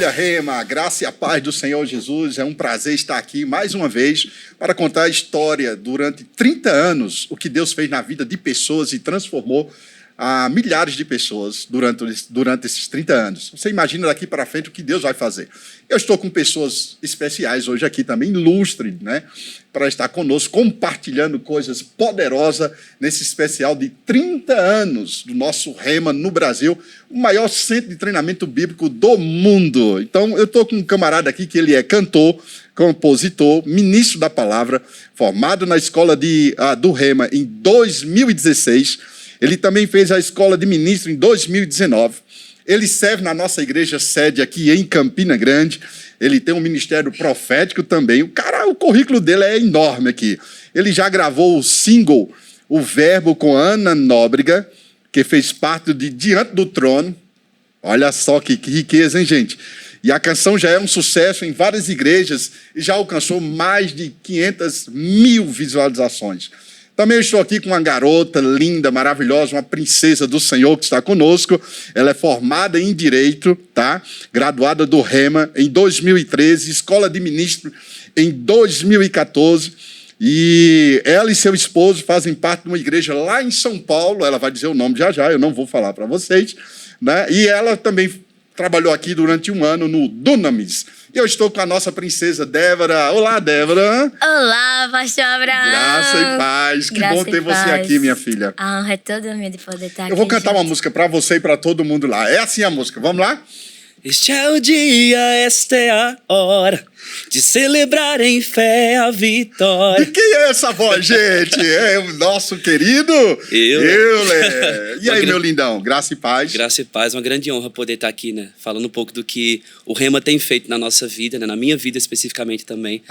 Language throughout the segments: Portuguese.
Família Rema, a graça e a paz do Senhor Jesus. É um prazer estar aqui mais uma vez para contar a história durante 30 anos, o que Deus fez na vida de pessoas e transformou a milhares de pessoas durante esses 30 anos. Você imagina daqui para frente o que Deus vai fazer. Eu estou com pessoas especiais hoje aqui também, ilustres, né, para estar conosco, compartilhando coisas poderosas nesse especial de 30 anos do nosso Rema no Brasil, o maior centro de treinamento bíblico do mundo. Então, eu estou com um camarada aqui que ele é cantor, compositor, ministro da palavra, formado na escola do Rema em 2016. Ele também fez a escola de ministro em 2019. Ele serve na nossa igreja sede aqui em Campina Grande. Ele tem um ministério profético também. O currículo dele é enorme aqui. Ele já gravou o single O Verbo com Ana Nóbrega, que fez parte de Diante do Trono. Olha só que riqueza, hein, gente? E a canção já é um sucesso em várias igrejas e já alcançou mais de 500 mil visualizações. Também estou aqui com uma garota linda, maravilhosa, uma princesa do Senhor que está conosco. Ela é formada em Direito, tá? Graduada do Rema em 2013, Escola de Ministro em 2014. E ela e seu esposo fazem parte de uma igreja lá em São Paulo. Ela vai dizer o nome já, eu não vou falar para vocês, né? E ela também trabalhou aqui durante um ano no Dunamis. E eu estou com a nossa princesa Débora. Olá, Débora. Olá, pastor Abraão. Graça e paz. Que bom ter você aqui, minha filha. A honra é toda minha de poder estar aqui. Eu vou cantar uma música para você e para todo mundo lá. É assim a música. Vamos lá? Este é o dia, esta é a hora de celebrar em fé a vitória. E quem é essa voz, gente? É o nosso querido Euler. E aí, meu lindão? Graça e paz. Graça e paz. Uma grande honra poder estar aqui, né? Falando um pouco do que o Rema tem feito na nossa vida, né? Na minha vida especificamente também.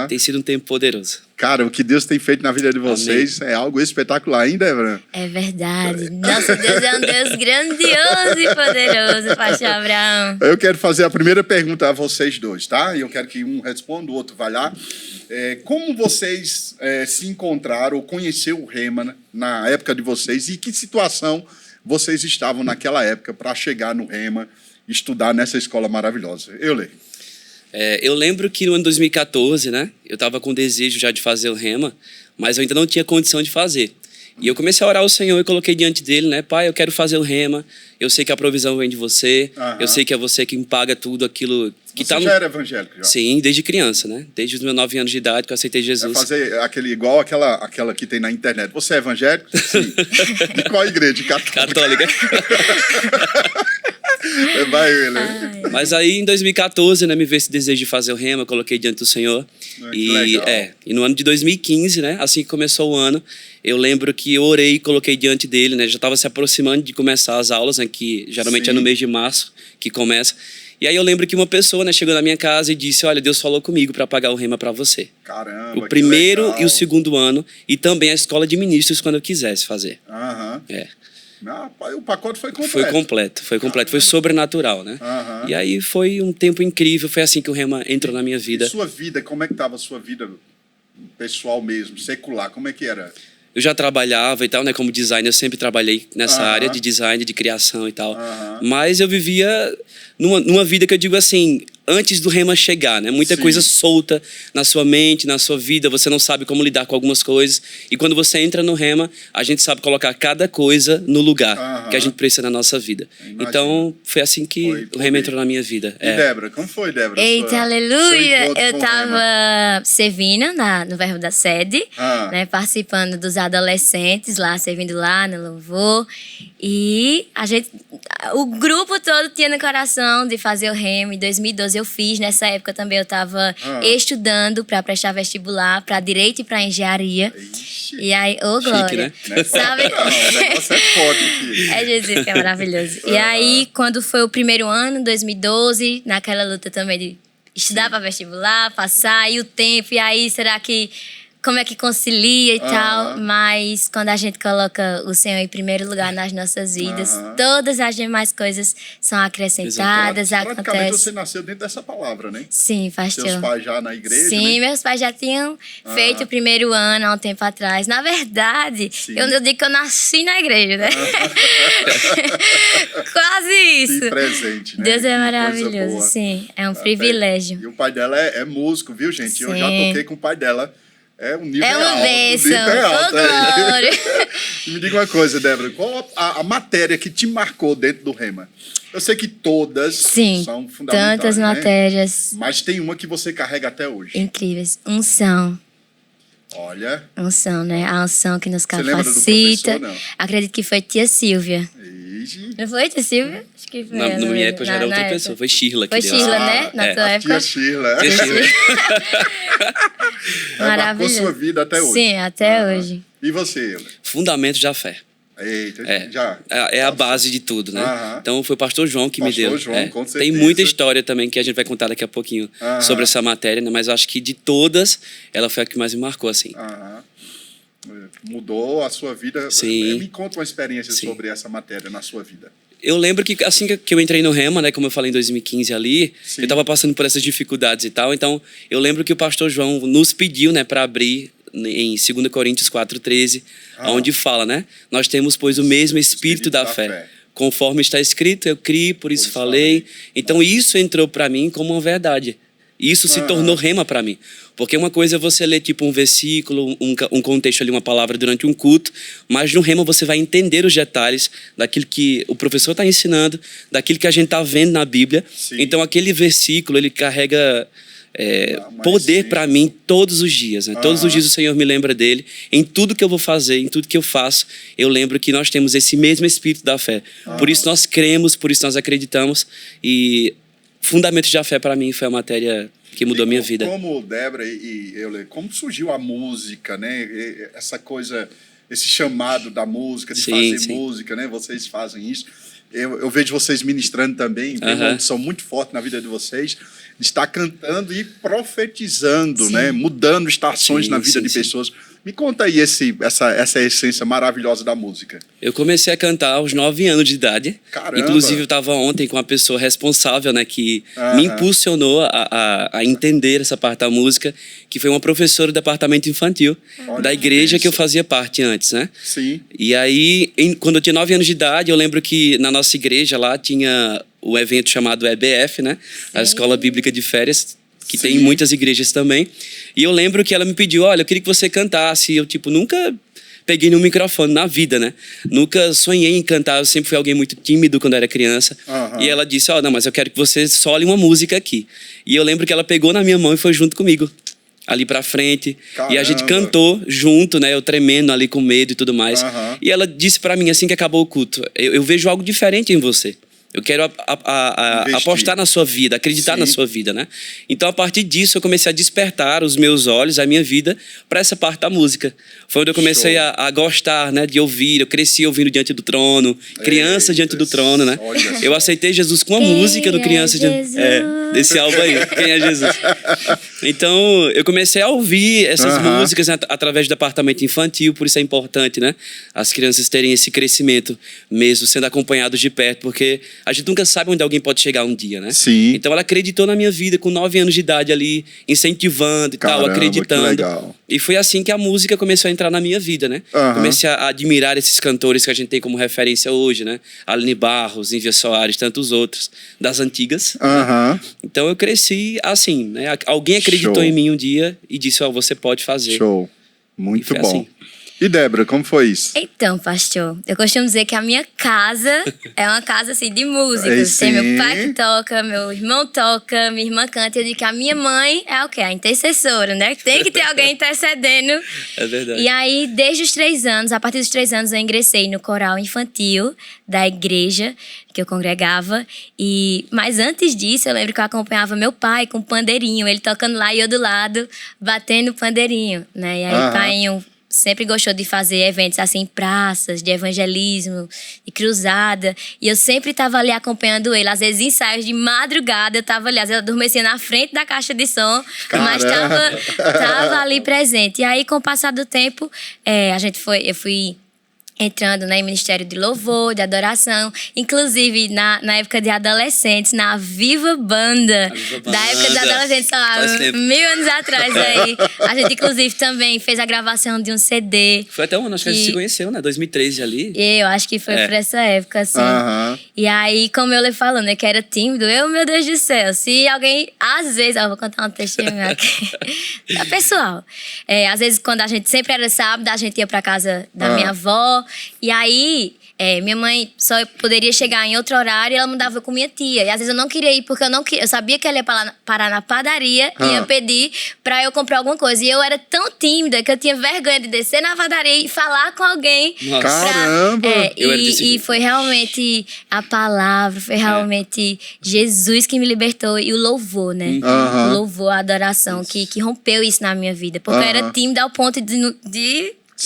Tem sido um tempo poderoso. Cara, o que Deus tem feito na vida de vocês é algo espetacular, hein, Débora? É verdade. Nosso Deus é um Deus grandioso e poderoso, pastor Abraão. Eu quero fazer a primeira pergunta a vocês dois, tá? E eu quero que um responda, o outro vai lá. Como vocês se encontraram ou conheceram o Rema na época de vocês e que situação vocês estavam naquela época para chegar no Rema, estudar nessa escola maravilhosa? Euler. Eu lembro que no ano 2014, né? Eu estava com desejo já de fazer o Rema, mas eu ainda não tinha condição de fazer. E eu comecei a orar ao Senhor e coloquei diante dele, né? Pai, eu quero fazer o Rema, eu sei que a provisão vem de você, eu sei que é você quem paga tudo aquilo que Você já era evangélico? Já? Sim, desde criança, né? Desde os meus 9 anos de idade que eu aceitei Jesus. Fazer igual aquela que tem na internet. Você é evangélico? Sim. De qual igreja? Católica. Vai, Euler. Mas aí, em 2014, né, me veio esse desejo de fazer o Rema, eu coloquei diante do Senhor. E no ano de 2015, né, assim que começou o ano, eu lembro que eu orei e coloquei diante dele, né, já estava se aproximando de começar as aulas, né, que geralmente é no mês de março que começa. E aí eu lembro que uma pessoa, né, chegou na minha casa e disse, olha, Deus falou comigo para pagar o Rema para você. Caramba, o primeiro e o segundo ano, e também a escola de ministros quando eu quisesse fazer. O pacote foi completo. Foi completo, foi sobrenatural, né? E aí foi um tempo incrível, foi assim que o Rema entrou na minha vida. E sua vida, como é que estava a sua vida pessoal mesmo, secular, como é que era? Eu já trabalhava e tal, né, como designer, eu sempre trabalhei nessa área de design, de criação e tal. Mas eu vivia numa vida que eu digo assim, antes do Rema chegar, né? Muita coisa solta na sua mente, na sua vida, você não sabe como lidar com algumas coisas. E quando você entra no Rema, a gente sabe colocar cada coisa no lugar que a gente precisa na nossa vida. Então, foi assim que o Rema entrou na minha vida. E Débora, como foi, Débora? Eita, aleluia! Eu tava servindo no Verbo da Sede, né, participando dos adolescentes lá, servindo lá no louvor. E o grupo todo tinha no coração de fazer o Rema. Em 2012 eu fiz. Nessa época também eu estava estudando para prestar vestibular para Direito e para Engenharia. Ixi. E aí, glória. Chique, né? Sabe? O negócio é forte aqui. É Jesus que é maravilhoso. E aí, quando foi o primeiro ano, 2012, naquela luta também de estudar para vestibular, passar, e o tempo, e aí, será que como é que concilia e tal, mas quando a gente coloca o Senhor em primeiro lugar nas nossas vidas, todas as demais coisas são acrescentadas, Praticamente acontecem. você nasceu dentro dessa palavra, né? Sim, pastor. Seus pais já na igreja, Sim, né? meus pais já tinham feito o primeiro ano há um tempo atrás. Na verdade, eu digo que eu nasci na igreja, né? Quase isso. Que presente, né? Deus é Que maravilhoso, coisa boa. sim. É um privilégio. E o pai dela é músico, viu, gente? Sim. Eu já toquei com o pai dela. É um nível É uma alto. bênção. Um nível alto, Ô, glória. E me diga uma coisa, Débora. Qual a matéria que te marcou dentro do Rema? Eu sei que todas Sim, são fundamentais, tantas né? matérias Mas tem uma que você carrega até hoje. incríveis. Unção. Olha. Unção, né? A unção que nos Você lembra do capacita. professor, não? Acredito que foi tia Silvia. Ixi. Não foi, tia Silvia? Acho que foi. Na eu não minha lembro. época já era outra época. pessoa. Foi Shirla que Foi deu Shirla, essa- né? Na tua A época. tia Sheila. Tia Shirla. Marcou Maravilhoso. sua vida até hoje. Sim, até hoje. E você, Euler? Fundamento da fé. Eita, É, já. é a base de tudo, né? Aham. Então foi o pastor João que me Pastor deu. João, com Tem certeza. muita história também que a gente vai contar daqui a pouquinho Aham. sobre essa matéria, né? Mas eu acho que de todas, ela foi a que mais me marcou, assim. Aham. Mudou a sua vida. Sim. Me conta uma experiência Sim. sobre essa matéria na sua vida. Eu lembro que assim que eu entrei no Rema, né, como eu falei em 2015 ali, Sim. eu estava passando por essas dificuldades e tal, então eu lembro que o pastor João nos pediu, né, para abrir em 2 Coríntios 4:13, onde fala, né, nós temos pois o mesmo espírito da fé. Conforme está escrito, eu criei, por isso falei. Então isso entrou para mim como uma verdade. Isso se tornou Rema para mim. Porque uma coisa é você ler tipo um versículo, um contexto ali, uma palavra durante um culto, mas no Rema você vai entender os detalhes daquilo que o professor está ensinando, daquilo que a gente está vendo na Bíblia. Sim. Então aquele versículo, ele carrega Uma poder essência. para mim todos os dias. Né? Todos os dias o Senhor me lembra dele. Em tudo que eu vou fazer, em tudo que eu faço, eu lembro que nós temos esse mesmo espírito da fé. Por isso nós cremos, por isso nós acreditamos. E fundamento da fé para mim foi a matéria que mudou a minha vida. Como Débora e Euler, como surgiu a música, né? Essa coisa, esse chamado da música, de Sim, fazer sim. música, né? Vocês fazem isso. Eu vejo vocês ministrando também, tem uma unção muito forte na vida de vocês, de estar cantando e profetizando, né? Mudando estações Sim, na vida sim, de sim. pessoas. Me conta aí essa essência maravilhosa da música. Eu comecei a cantar aos 9 anos de idade. Caramba! Inclusive, eu estava ontem com uma pessoa responsável, né, que me impulsionou a entender essa parte da música, que foi uma professora do departamento infantil da igreja que eu fazia parte antes, né? Sim. E aí, quando eu tinha 9 anos de idade, eu lembro que na nossa igreja lá tinha o evento chamado EBF, né? A Escola Bíblica de Férias, que tem em muitas igrejas também. E eu lembro que ela me pediu, olha, eu queria que você cantasse. E eu, tipo, nunca peguei no microfone na vida, né? Nunca sonhei em cantar, eu sempre fui alguém muito tímido quando era criança. E ela disse, não, mas eu quero que você sole uma música aqui. E eu lembro que ela pegou na minha mão e foi junto comigo, ali pra frente. Caramba. E a gente cantou junto, né? Eu tremendo ali com medo e tudo mais. E ela disse pra mim, assim que acabou o culto, eu vejo algo diferente em você. Eu quero apostar na sua vida, acreditar na sua vida, né? Então, a partir disso, eu comecei a despertar os meus olhos, a minha vida, para essa parte da música. Foi onde eu comecei a gostar, né, de ouvir. Eu cresci ouvindo Diante do Trono, Criança Diante do Trono, né? Eu aceitei Jesus com a música do Criança Diante... desse álbum aí, Quem é Jesus? Então, eu comecei a ouvir essas músicas, né, através do departamento infantil, por isso é importante, né? As crianças terem esse crescimento mesmo, sendo acompanhados de perto, porque a gente nunca sabe onde alguém pode chegar um dia, né? Sim. Então ela acreditou na minha vida com 9 anos de idade ali, incentivando e Caramba, tal, acreditando. que legal. E foi assim que a música começou a entrar na minha vida, né? Comecei a admirar esses cantores que a gente tem como referência hoje, né? Aline Barros, Índia Soares, tantos outros, das antigas. Né? Então eu cresci assim, né? Alguém acreditou Show. em mim um dia e disse, você pode fazer. Show. Muito E foi bom. assim. E Débora, como foi isso? Então, pastor, eu costumo dizer que a minha casa é uma casa assim de músicas. Sim. Tem meu pai que toca, meu irmão toca, minha irmã canta. Eu digo que a minha mãe é o quê? A intercessora, né? Tem que ter alguém intercedendo. É verdade. E aí, desde os 3 anos, a partir dos 3 anos, eu ingressei no coral infantil da igreja que eu congregava. Mas antes disso, eu lembro que eu acompanhava meu pai com pandeirinho, ele tocando lá e eu do lado, batendo pandeirinho, né? E aí o pai sempre gostou de fazer eventos assim em praças, de evangelismo, de cruzada. E eu sempre estava ali acompanhando ele. Às vezes, ensaios de madrugada, eu estava ali. Às vezes, eu adormecia na frente da caixa de som, mas estava ali presente. E aí, com o passar do tempo, eu fui entrando, né, em Ministério de Louvor, de Adoração. Inclusive, na época de adolescentes, na Viva Banda. Da época de adolescentes, há 1000 anos atrás aí. A gente, inclusive, também fez a gravação de um CD. Foi até um ano, acho que a gente se conheceu, né? 2013 ali. Eu acho que foi por essa época, assim. E aí, como eu lhe falando, né, que era tímido, meu Deus do céu, se alguém, às vezes, eu vou contar um testemunho aqui. É pessoal. Às vezes, quando a gente sempre era sábado, a gente ia pra casa da minha avó. E aí, minha mãe só poderia chegar em outro horário e ela mudava com minha tia. E às vezes eu não queria ir porque eu sabia que ela ia parar na padaria e ia pedir pra eu comprar alguma coisa. E eu era tão tímida que eu tinha vergonha de descer na padaria e falar com alguém. Nossa. Caramba! E foi realmente a palavra, foi realmente Jesus que me libertou. E o louvor, né? O louvor, a adoração, que rompeu isso na minha vida. Porque eu era tímida ao ponto de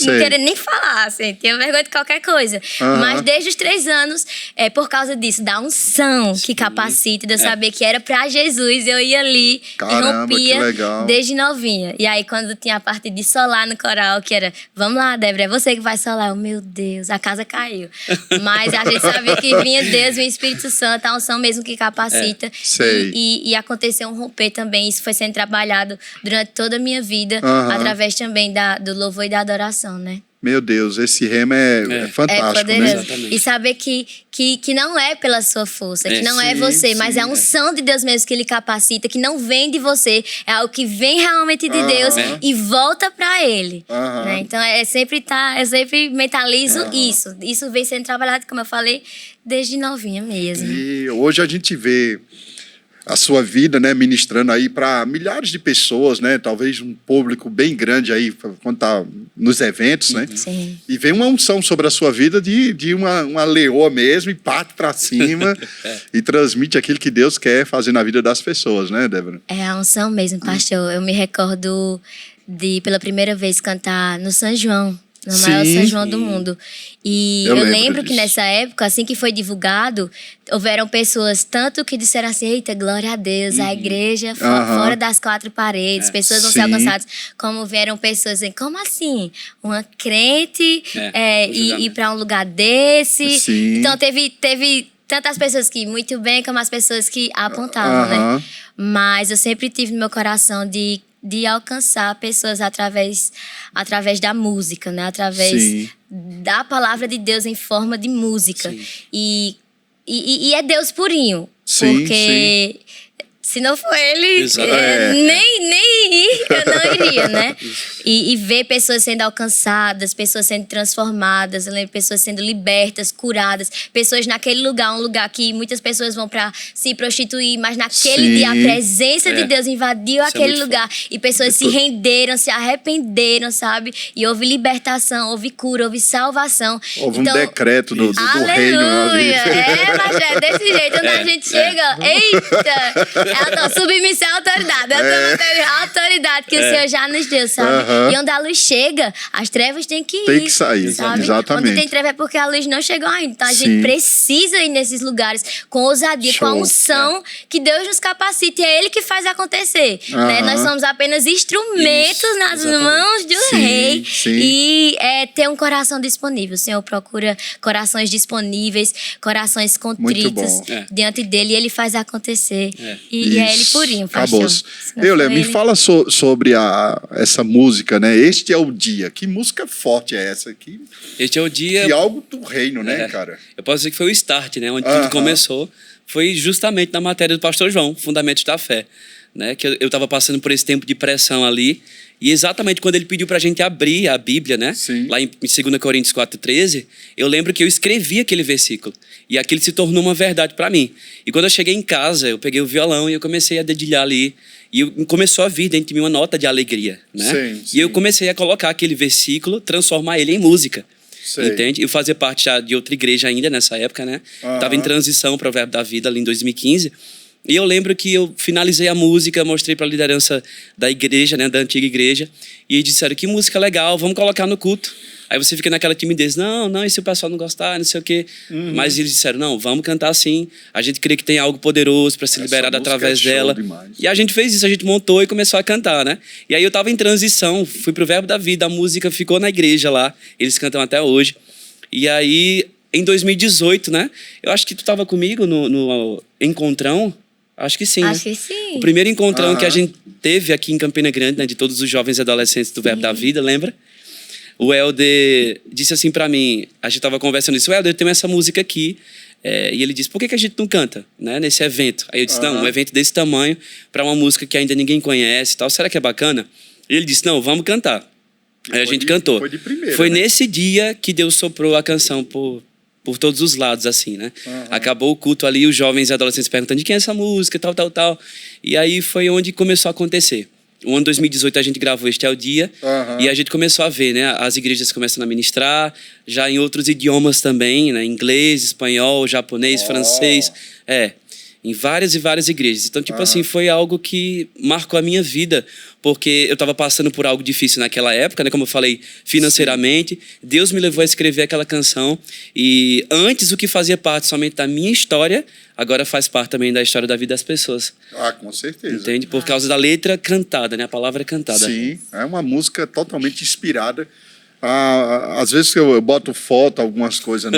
não querer nem falar, assim, tinha vergonha de qualquer coisa. Mas desde os 3 anos, por causa disso, da unção que capacita, de eu saber que era pra Jesus, eu ia ali e rompia desde novinha. E aí, quando tinha a parte de solar no coral, que era, vamos lá, Débora, é você que vai solar. Eu, meu Deus, a casa caiu. Mas a gente sabia que vinha Deus, vinha o Espírito Santo, a unção mesmo que capacita. E aconteceu um romper também, isso foi sendo trabalhado durante toda a minha vida, através também do louvor e da adoração. Né? Meu Deus, esse rema é fantástico, né? E saber que não é pela sua força, que não é você, mas é a unção de Deus mesmo que Ele capacita, que não vem de você, é algo que vem realmente de Deus e volta pra Ele. Né? Então, eu sempre mentalizo isso. Isso vem sendo trabalhado, como eu falei, desde novinha mesmo. E hoje a gente vê a sua vida, né, ministrando aí para milhares de pessoas, né, talvez um público bem grande aí quando tá nos eventos, né? Sim. E vem uma unção sobre a sua vida de uma leoa mesmo e parte para cima e transmite aquilo que Deus quer fazer na vida das pessoas, né, Débora? É a unção mesmo, pastor. Eu me recordo de, pela primeira vez, cantar no São João. No maior São João do mundo. E eu lembro que nessa época, assim que foi divulgado, houveram pessoas tanto que disseram assim, eita, glória a Deus, a igreja fora das 4 paredes, pessoas vão ser alcançadas. Como vieram pessoas assim, como assim? Uma crente ir para um lugar desse? Então teve tantas pessoas que muito bem, como as pessoas que apontavam, né? Mas eu sempre tive no meu coração de alcançar pessoas através da música, né? Através da palavra de Deus em forma de música. E é Deus purinho. Porque se não for Ele, nem ir, eu não iria, né? E ver pessoas sendo alcançadas, pessoas sendo transformadas, pessoas sendo libertas, curadas, pessoas naquele lugar, um lugar que muitas pessoas vão para se prostituir, mas naquele dia a presença de Deus invadiu aquele lugar e pessoas se renderam, se arrependeram, sabe? E houve libertação, houve cura, houve salvação. Houve um decreto do reino. Aleluia! Mas é desse jeito, quando a gente chega, eita! Submissão à autoridade. A autoridade que o Senhor já nos deu, sabe? E onde a luz chega, as trevas têm que ir. Tem que sair, sabe? Exatamente. Onde tem treva é porque a luz não chegou ainda. Então a gente precisa ir nesses lugares com ousadia, com a unção que Deus nos capacita. E é Ele que faz acontecer. Né? Nós somos apenas instrumentos nas mãos do Rei. E ter um coração disponível. O Senhor procura corações disponíveis, corações contritos diante dele. E Ele faz acontecer. E é Ele purinho, pastor. Euler, me fala sobre essa música, né? Este é o dia. Que música forte é essa aqui? Este é o dia... Que algo do reino, né, cara? Eu posso dizer que foi o start, né? Onde tudo começou. Foi justamente na matéria do pastor João, Fundamentos da Fé. Né? Que eu estava passando por esse tempo de pressão ali. E exatamente quando ele pediu pra gente abrir a Bíblia, né? Lá em 2 Coríntios 4:13, eu lembro que eu escrevi aquele versículo. E aquilo se tornou uma verdade para mim. E quando eu cheguei em casa, eu peguei o violão e eu comecei a dedilhar ali. E começou a vir dentro de mim uma nota de alegria, né? E eu comecei a colocar aquele versículo, transformar ele em música. Entende? Eu fazia parte já de outra igreja ainda nessa época, né? Tava em transição para o Verbo da Vida ali em 2015. E eu lembro que eu finalizei a música, mostrei para a liderança da igreja, né, da antiga igreja, e eles disseram, que música legal, vamos colocar no culto. Aí você fica naquela timidez, não, e se o pessoal não gostar, não sei o quê. Mas eles disseram, não, vamos cantar sim. A gente crê que tem algo poderoso para ser liberado através dela. Demais. E a gente fez isso, a gente montou e começou a cantar, né? E aí eu tava em transição, fui pro Verbo da Vida, a música ficou na igreja lá, eles cantam até hoje. E aí, em 2018, né? Eu acho que tu tava comigo no Encontrão. Acho que sim. Acho que sim. O primeiro encontrão que a gente teve aqui em Campina Grande, né? De todos os jovens e adolescentes do Verbo da Vida, lembra? O Helder disse assim pra mim, a gente tava conversando isso, o Helder, tem essa música aqui, e ele disse, por que a gente não canta, né, nesse evento? Aí eu disse, não, um evento desse tamanho, pra uma música que ainda ninguém conhece e tal, será que é bacana? E ele disse, não, vamos cantar. Aí a gente cantou. Foi de primeira, Foi né? nesse dia que Deus soprou a canção por todos os lados, assim, né? Acabou o culto ali, os jovens e adolescentes perguntando de quem é essa música, tal. E aí foi onde começou a acontecer. O ano 2018 a gente gravou Este é o Dia, e a gente começou a ver, né? As igrejas começando a ministrar, já em outros idiomas também, né? Inglês, espanhol, japonês, francês. Em várias e várias igrejas. Então, tipo assim, foi algo que marcou a minha vida, porque eu estava passando por algo difícil naquela época, né? Como eu falei, financeiramente. Deus me levou a escrever aquela canção. E antes, o que fazia parte somente da minha história, agora faz parte também da história da vida das pessoas. Ah, com certeza. Entende? Por causa da letra cantada, né? A palavra cantada. Sim, é uma música totalmente inspirada. Às vezes que eu boto foto, algumas coisas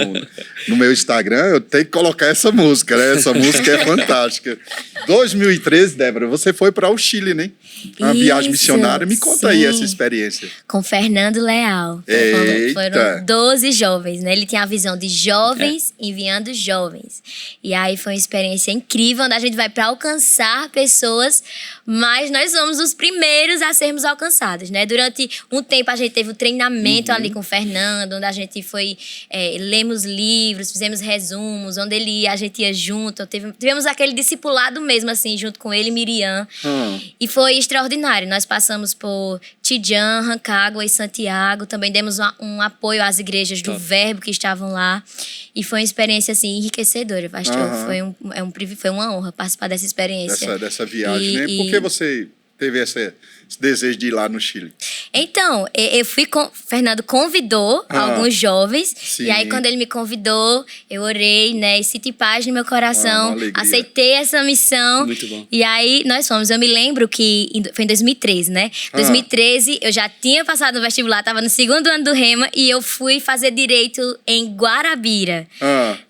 no meu Instagram, eu tenho que colocar essa música, né? Essa música é fantástica. 2013, Débora, você foi para o Chile, né? Uma viagem missionária. Me conta aí essa experiência. Com Fernando Leal. Eita. Foram 12 jovens, né? Ele tinha a visão de jovens enviando jovens. E aí foi uma experiência incrível, onde a gente vai para alcançar pessoas, mas nós somos os primeiros a sermos alcançados, né? Durante um tempo a gente teve o treinamento ali com o Fernando, onde a gente foi, lemos livros, fizemos resumos, onde ele ia, a gente ia junto. Tivemos aquele discipulado mesmo, assim, junto com ele e Miriam. E foi extraordinário. Nós passamos por Tidjã, Rancagua e Santiago. Também demos um apoio às igrejas do Verbo que estavam lá. E foi uma experiência, assim, enriquecedora, pastor. Foi uma honra participar dessa experiência. Dessa viagem, né? Por que você teve esse desejo de ir lá no Chile? Então, eu fui Fernando convidou alguns jovens. Sim. E aí, quando ele me convidou, eu orei, né? E senti paz no meu coração. Aceitei essa missão. Muito bom. E aí, nós fomos. Eu me lembro que foi em 2013, né? 2013, eu já tinha passado no vestibular, estava no segundo ano do Rema. E eu fui fazer Direito em Guarabira.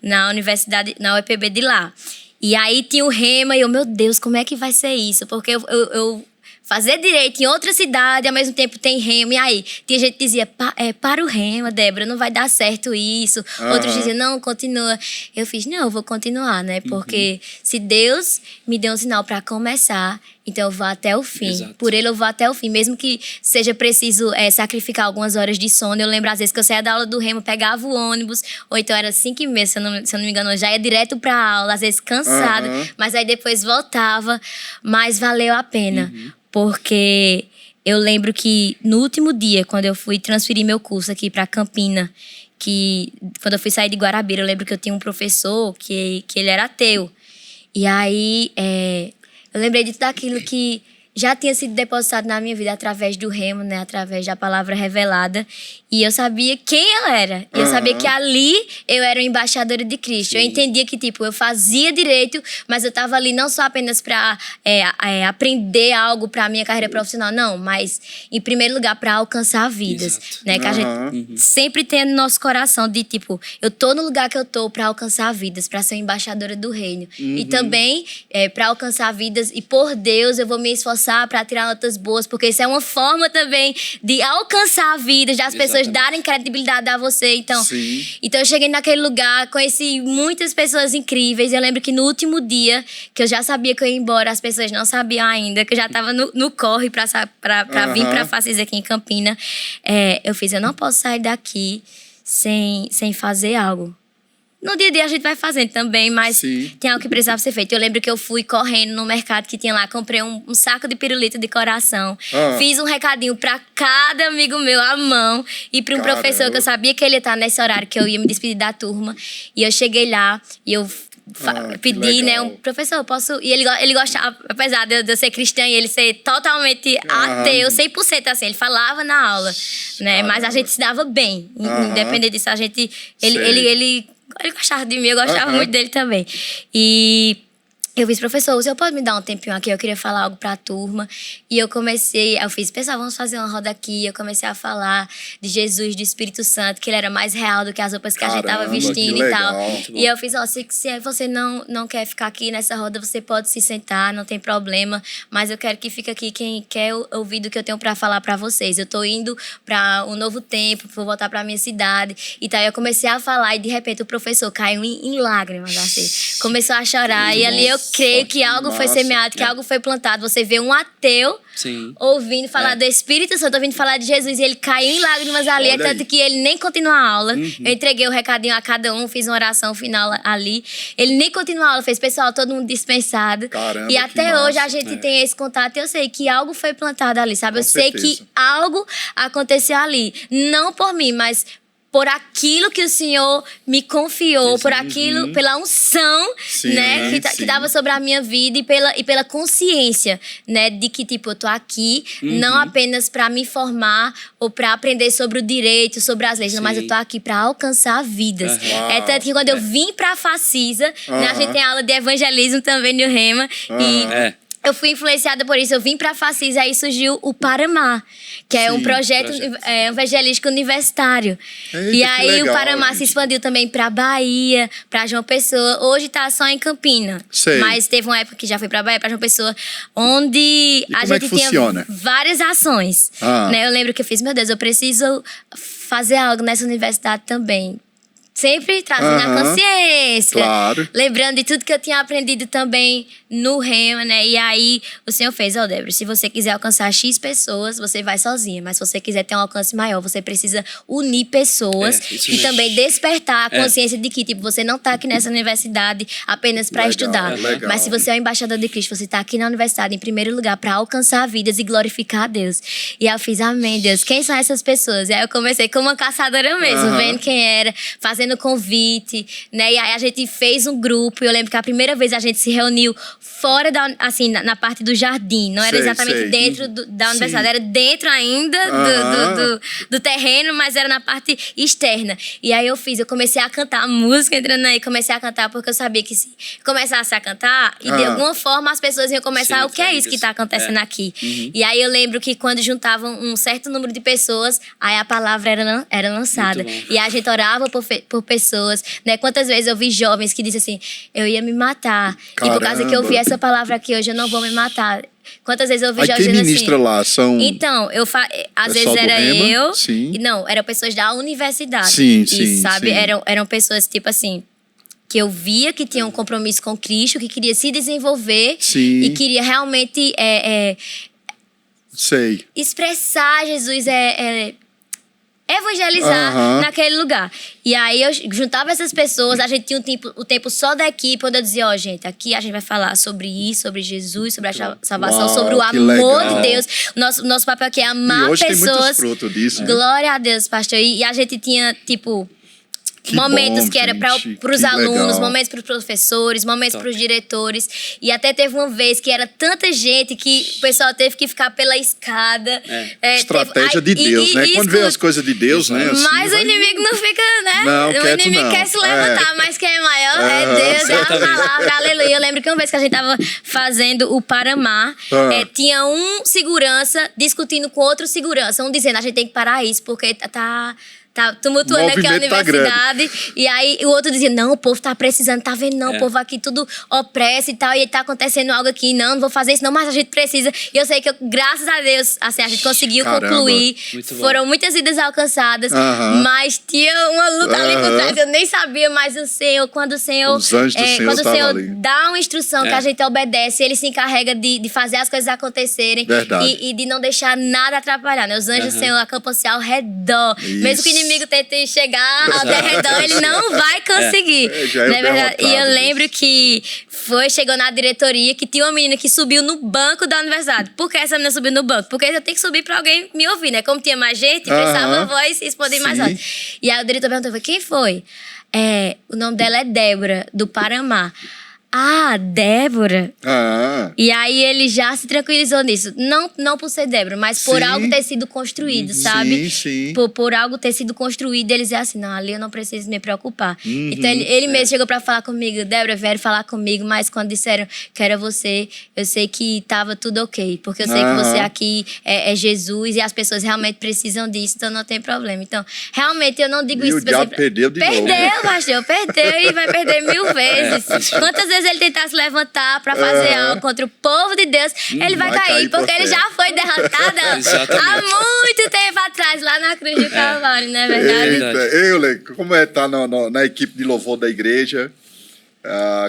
Na universidade, na UEPB de lá. E aí, tinha o Rema. E eu, meu Deus, como é que vai ser isso? Porque eu fazer direito em outra cidade, ao mesmo tempo tem Rema. E aí, tinha gente que dizia, para o Rema, Débora, não vai dar certo isso. Outros diziam, não, continua. Eu fiz, não, eu vou continuar, né? Porque se Deus me deu um sinal para começar, então eu vou até o fim. Exato. Por ele eu vou até o fim. Mesmo que seja preciso sacrificar algumas horas de sono. Eu lembro às vezes que eu saía da aula do Rema, pegava o ônibus, ou então era 5h30, se eu não me engano, eu já ia direto pra aula, às vezes cansada. Mas aí depois voltava. Mas valeu a pena. Porque eu lembro que no último dia, quando eu fui transferir meu curso aqui para Campina, que quando eu fui sair de Guarabira, eu lembro que eu tinha um professor que ele era ateu. E aí, eu lembrei de tudo aquilo que já tinha sido depositado na minha vida através do Rema, né? Através da palavra revelada. E eu sabia quem eu era. E eu sabia que ali eu era uma embaixadora de Cristo. Sim. Eu entendia que, tipo, eu fazia direito, mas eu estava ali não só apenas para aprender algo para a minha carreira profissional, não. Mas, em primeiro lugar, para alcançar vidas. Exato. Né? Que a gente sempre tem no nosso coração de, tipo, eu tô no lugar que eu tô para alcançar vidas, para ser uma embaixadora do reino. E também, para alcançar vidas, e por Deus, eu vou me esforçar para tirar notas boas, porque isso é uma forma também de alcançar vidas, das pessoas darem credibilidade a você. Então eu cheguei naquele lugar, conheci muitas pessoas incríveis. Eu lembro que no último dia, que eu já sabia que eu ia embora, as pessoas não sabiam ainda, que eu já estava no corre para vir para Faces aqui em Campina. Eu não posso sair daqui sem fazer algo. No dia a dia a gente vai fazendo também, mas tem algo que precisava ser feito. Eu lembro que eu fui correndo no mercado que tinha lá, comprei um saco de pirulito de coração, fiz um recadinho pra cada amigo meu à mão e pra um professor que eu sabia que ele ia estar nesse horário que eu ia me despedir da turma. E eu cheguei lá e eu pedir, né? Um professor, eu posso... E ele gostava, apesar de eu ser cristã e ele ser totalmente ateu, 100% assim, ele falava na aula, né? Mas a gente se dava bem, independente disso, a gente... Ele gostava de mim, eu gostava muito dele também. E... eu fiz, professor, o senhor pode me dar um tempinho aqui? Eu queria falar algo pra turma. E eu fiz, pessoal, vamos fazer uma roda aqui. Eu comecei a falar de Jesus, do Espírito Santo, que ele era mais real do que as roupas que a gente tava vestindo e tal. E eu fiz, se você não quer ficar aqui nessa roda, você pode se sentar, não tem problema. Mas eu quero que fique aqui quem quer ouvir do que eu tenho pra falar pra vocês. Eu tô indo pra um novo tempo, vou voltar pra minha cidade. E tal, eu comecei a falar e de repente o professor caiu em lágrimas, assim. Começou a chorar e ali eu creio que algo foi semeado, que algo foi plantado. Você vê um ateu ouvindo falar do Espírito Santo, ouvindo falar de Jesus, e ele caiu em lágrimas ali, é tanto que ele nem continuou a aula. Eu entreguei o recadinho a cada um, fiz uma oração final ali. Ele nem continuou a aula, fez, pessoal, todo mundo dispensado. Caramba, e até hoje a gente tem esse contato, e eu sei que algo foi plantado ali, sabe? Eu sei que algo aconteceu ali. Não por mim, mas por aquilo que o Senhor me confiou, por aquilo, pela unção, né, que estava sobre a minha vida e pela consciência, né, de que, tipo, eu tô aqui não apenas para me formar ou para aprender sobre o direito, sobre as leis, não, mas eu tô aqui para alcançar vidas. É tanto que quando eu vim para a Facisa, né, a gente tem aula de evangelismo também no Rema, e eu fui influenciada por isso. Eu vim pra Facisa, aí surgiu o Paramar, que é um projeto evangelístico universitário. Eita, e aí legal, o Paramar se expandiu também pra Bahia, pra João Pessoa. Hoje tá só em Campina. Mas teve uma época que já foi pra Bahia, pra João Pessoa, onde a gente tinha várias ações. Né? Eu lembro que eu fiz, meu Deus, eu preciso fazer algo nessa universidade também. Sempre trazendo a consciência. Claro. Lembrando de tudo que eu tinha aprendido também no Rema, né? E aí o Senhor fez, Débora, se você quiser alcançar X pessoas, você vai sozinha. Mas se você quiser ter um alcance maior, você precisa unir pessoas e também despertar a consciência de que, tipo, você não tá aqui nessa universidade apenas para estudar. Mas se você é o embaixador de Cristo, você tá aqui na universidade, em primeiro lugar, para alcançar vidas e glorificar a Deus. E aí eu fiz, amém, Deus, quem são essas pessoas? E aí eu comecei como uma caçadora mesmo, vendo quem era, fazendo convite, né? E aí a gente fez um grupo. Eu lembro que a primeira vez a gente se reuniu fora da, assim, na parte do jardim. Não era exatamente dentro da universidade, era dentro ainda do terreno, mas era na parte externa. E aí eu comecei a cantar a música, entrando aí, comecei a cantar porque eu sabia que se começasse a cantar, e de alguma forma as pessoas iam começar, o que é isso que tá acontecendo aqui? E aí eu lembro que quando juntavam um certo número de pessoas, aí a palavra era lançada. E a gente orava por pessoas, né? Quantas vezes eu vi jovens que disseram assim, eu ia me matar. Caramba. E por causa que eu vi essa palavra aqui hoje, eu não vou me matar. Quantas vezes eu vi jovens quem ministra assim, lá? São... Então, às vezes era eu... E não, eram pessoas da universidade. Isso, sabe? Eram pessoas, tipo assim, que eu via que tinham um compromisso com Cristo, que queria se desenvolver e queria realmente expressar Jesus, evangelizar naquele lugar. E aí eu juntava essas pessoas, a gente tinha o tempo só da equipe, onde eu dizia, gente, aqui a gente vai falar sobre isso, sobre Jesus, sobre a salvação, sobre o amor de Deus. Nosso papel aqui é amar pessoas. Tem muitos frutos disso. Glória a Deus, pastor. E a gente tinha, tipo... momentos que era para os alunos, momentos para os professores, momentos para os diretores. E até teve uma vez que era tanta gente que o pessoal teve que ficar pela escada. Estratégia de Deus, né? Quando vê as coisas de Deus, né? Assim, mas o inimigo não fica, né? Não, o inimigo quer se levantar, mas quem é maior é Deus, é a palavra, aleluia. Eu lembro que uma vez que a gente tava fazendo o Paramar, tinha um segurança discutindo com outro segurança, um dizendo, a gente tem que parar isso, porque tá tumultuando aqui a universidade. E aí o outro dizia, não, o povo tá precisando, tá vendo não, o povo aqui tudo opressa e tal, e tá acontecendo algo aqui, não vou fazer isso não, mas a gente precisa. E eu sei que, graças a Deus, assim, a gente conseguiu concluir. Foram muitas vidas alcançadas, mas tinha uma luta ali por trás, eu nem sabia, mas o Senhor, quando o Senhor... Os anjos do Senhor quando o Senhor ali. dá uma instrução que a gente obedece, Ele se encarrega de fazer as coisas acontecerem e de não deixar nada atrapalhar, né? Os anjos do Senhor acampam-se ao redor. Mesmo que o inimigo tente chegar ao redor, ele não vai conseguir. Já é e eu lembro que chegou na diretoria que tinha uma menina que subiu no banco da universidade. Por que essa menina subiu no banco? Porque eu tenho que subir pra alguém me ouvir, né? Como tinha mais gente, pensava a voz e expandir mais alto. E aí o diretor perguntou, quem foi? O nome dela é Débora, do Paramá. Ah, Débora. E aí ele já se tranquilizou nisso. Não por ser Débora, mas por algo ter sido construído, sabe? Sim. Por algo ter sido construído, eles dizem assim, não, ali eu não preciso me preocupar. Então ele mesmo chegou pra falar comigo, Débora, vieram falar comigo, mas quando disseram que era você, eu sei que tava tudo ok. Porque eu sei que você aqui é Jesus e as pessoas realmente precisam disso, então não tem problema. Então, realmente, eu não digo isso... E o diabo perdeu de novo. Perdeu, pastor, perdeu e vai perder 1000 vezes. Quantas vezes ele tentar se levantar pra fazer algo contra o povo de Deus, ele vai cair porque ele já foi derrotado há muito tempo atrás, lá na cruz do Calvário, não é verdade? Eita, Euler, como estar na equipe de louvor da igreja?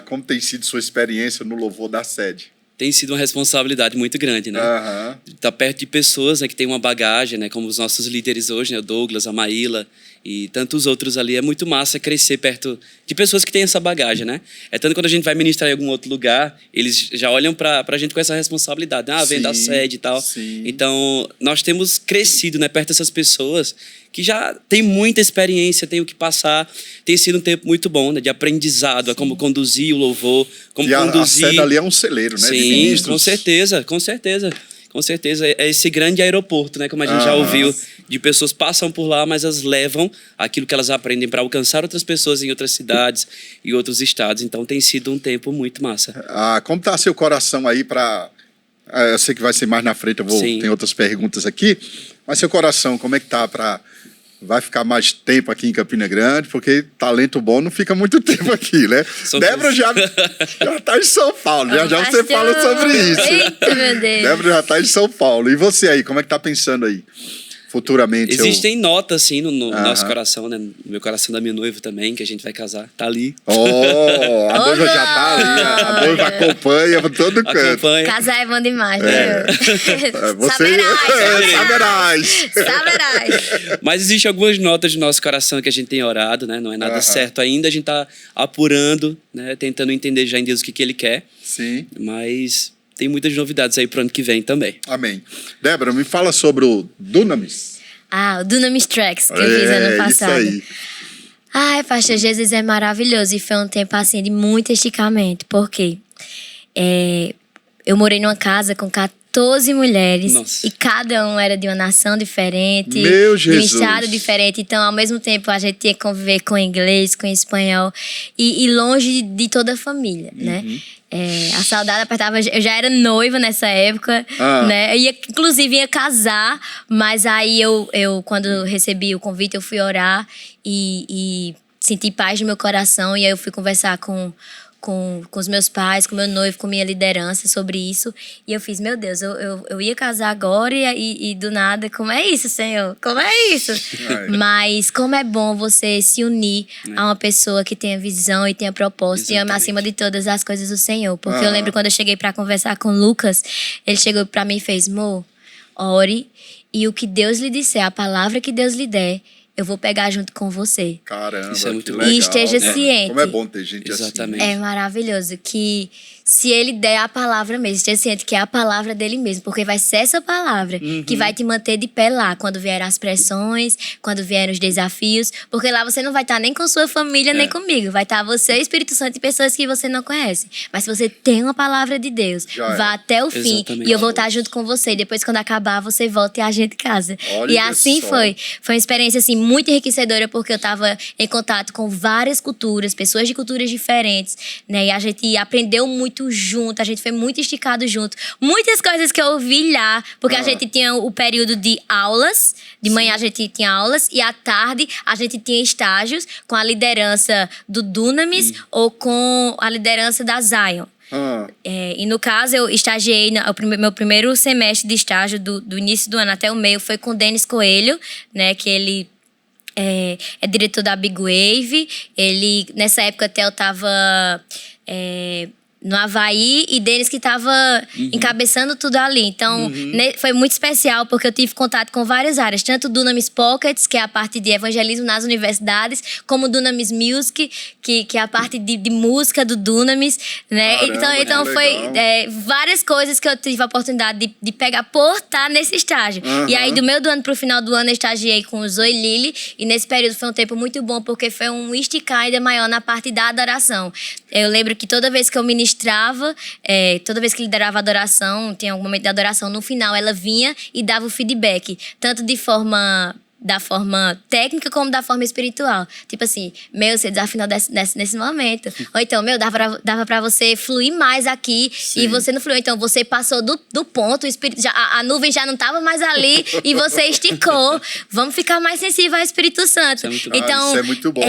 Como tem sido sua experiência no louvor da sede? Tem sido uma responsabilidade muito grande, né? Tá perto de pessoas, né, que têm uma bagagem, né, como os nossos líderes hoje, né, o Douglas, a Maíla e tantos outros ali. É muito massa crescer perto de pessoas que têm essa bagagem, né? É tanto quando a gente vai ministrar em algum outro lugar, eles já olham pra gente com essa responsabilidade. Vem da sede e tal. Sim. Então, nós temos crescido, né, perto dessas pessoas que já têm muita experiência, têm o que passar. Tem sido um tempo muito bom, né, de aprendizado, a como conduzir o louvor, como conduzir... A sede ali é um celeiro, né? Sim, com certeza. Com certeza, é esse grande aeroporto, né? Como a gente já ouviu, de pessoas passam por lá, mas elas levam aquilo que elas aprendem para alcançar outras pessoas em outras cidades e outros estados. Então tem sido um tempo muito massa. Como está seu coração aí para... eu sei que vai ser mais na frente, tem outras perguntas aqui, mas seu coração, como é que tá para... Vai ficar mais tempo aqui em Campina Grande, porque talento bom não fica muito tempo aqui, né? Débora já está em São Paulo, já você fala sobre isso. Eita, meu Deus. Débora já está em São Paulo. E você aí, como é que tá pensando aí? Futuramente. Existem notas, assim, no nosso coração, né? No meu coração da minha noiva também, que a gente vai casar. Tá ali. A noiva já tá ali. A noiva acompanha por todo canto. Casar é bom demais, né? Você saberás. Mas existem algumas notas do nosso coração que a gente tem orado, né? Não é nada certo ainda. A gente tá apurando, né? Tentando entender já em Deus o que ele quer. Sim. Mas... tem muitas novidades aí pro ano que vem também. Amém. Débora, me fala sobre o Dunamis. O Dunamis Tracks, que eu fiz ano passado. Isso aí. Ai, pastor, Jesus é maravilhoso. E foi um tempo, assim, de muito esticamento. Por quê? Eu morei numa casa com 14 mulheres. Nossa. E cada um era de uma nação diferente. Meu de um Jesus. estado diferente. Então, ao mesmo tempo, a gente tinha que conviver com inglês, com espanhol. E longe de toda a família, né? A saudade apertava. Eu já era noiva nessa época, né? Eu inclusive ia casar, mas aí eu quando recebi o convite, eu fui orar e senti paz no meu coração. E aí eu fui conversar com os meus pais, com meu noivo, com minha liderança sobre isso. E eu fiz, meu Deus, eu ia casar agora e do nada, como é isso, Senhor? Como é isso? Mas como é bom você se unir a uma pessoa que tenha visão e tenha propósito. E ama acima de todas as coisas do Senhor. Porque eu lembro quando eu cheguei pra conversar com o Lucas, ele chegou pra mim e fez, Mo, ore e o que Deus lhe disser, a palavra que Deus lhe der, eu vou pegar junto com você. Caramba, isso é muito legal. E esteja ciente. Como é bom ter gente Exatamente. assim. É maravilhoso que se ele der a palavra mesmo, esteja ciente que é a palavra dele mesmo, porque vai ser essa palavra que vai te manter de pé lá, quando vierem as pressões, quando vierem os desafios, porque lá você não vai estar nem com sua família, nem comigo, vai estar você, Espírito Santo e pessoas que você não conhece. Mas se você tem uma palavra de Deus, vá até o fim. Exatamente. E eu vou estar junto com você. Depois, quando acabar, você volta e a gente casa. Olha e assim só. foi. Foi uma experiência assim, muito enriquecedora, porque eu estava em contato com várias culturas, pessoas de culturas diferentes, né? E a gente aprendeu muito junto, a gente foi muito esticado junto. Muitas coisas que eu ouvi lá, porque a gente tinha o período de aulas, de manhã a gente tinha aulas, e à tarde a gente tinha estágios com a liderança do Dunamis ou com a liderança da Zion. E no caso, eu estagiei, meu primeiro semestre de estágio do início do ano até o meio foi com o Denis Coelho, né? Que ele é diretor da Big Wave. Ele, nessa época até eu tava no Havaí, e Denis que estava encabeçando tudo ali. Então, foi muito especial, porque eu tive contato com várias áreas, tanto Dunamis Pockets, que é a parte de evangelismo nas universidades, como Dunamis Music, que é a parte de música do Dunamis, né? Caramba, então foi várias coisas que eu tive a oportunidade de pegar por estar nesse estágio. E aí, do meio do ano pro final do ano, eu estagiei com o Zoe Lili, e nesse período foi um tempo muito bom, porque foi um esticar ainda maior na parte da adoração. Eu lembro que toda vez que eu ministrava, toda vez que liderava a adoração, tinha algum momento de adoração, no final ela vinha e dava o feedback, tanto da forma técnica como da forma espiritual. Tipo assim, você desafinou nesse momento. Ou então, dava pra você fluir mais aqui. Sim. E você não fluiu. Então, você passou do ponto, o espírito a nuvem já não estava mais ali e você esticou. Vamos ficar mais sensível ao Espírito Santo. Isso é muito bom,